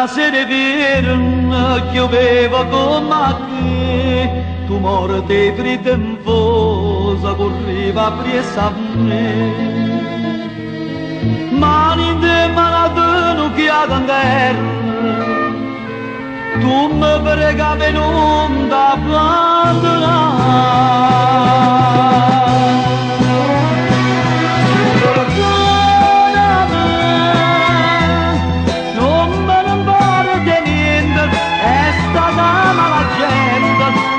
sera vera pioveva come che tu morte fritta in fosa correva appresso a me. Mani in te malatino che ha terra tu mi pregavi non da abbandonare.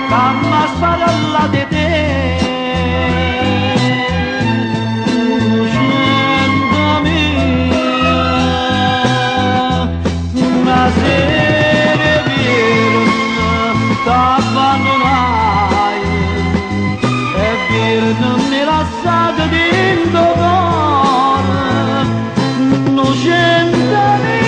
Mamma sparalla di te, cento mia, una sera vera t'abbandonai e vera non mi lasciate dentro cuore, no cento mia,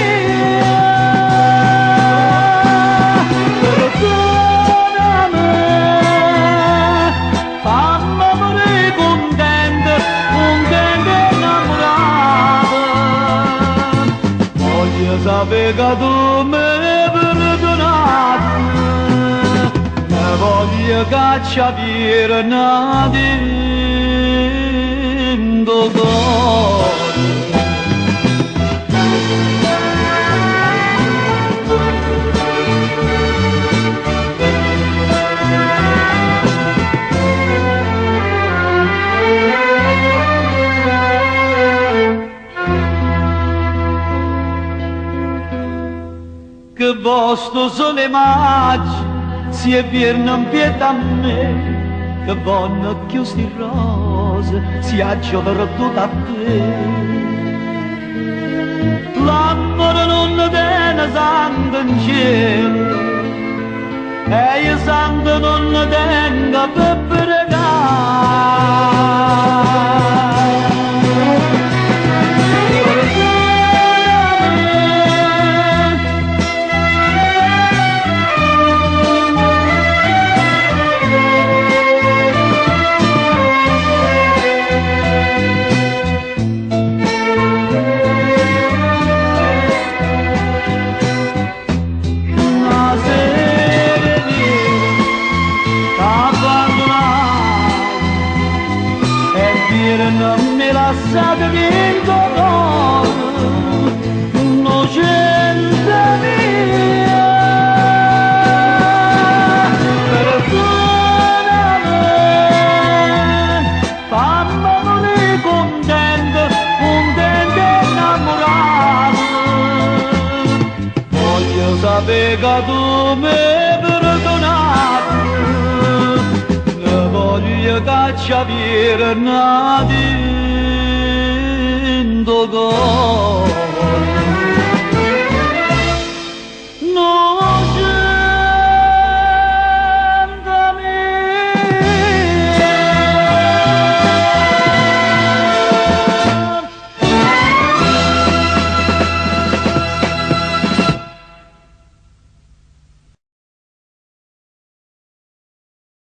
sape che tu mi perdonato, ne voglio cacciare una dentro cuore. Che vostro sole maggio si è vierno in pietà a me, che vanno chiusi rose si aggiovano tutto a te. L'amore non tiene santo in cielo e io santo non tengo per pregare. Non mi lasciate dentro cuore, innocente mia, perdonami, fammi morire contento, contento e innamorato. Voglio sapere che tu mi perdonato, voglio cacciare una dentro cuore.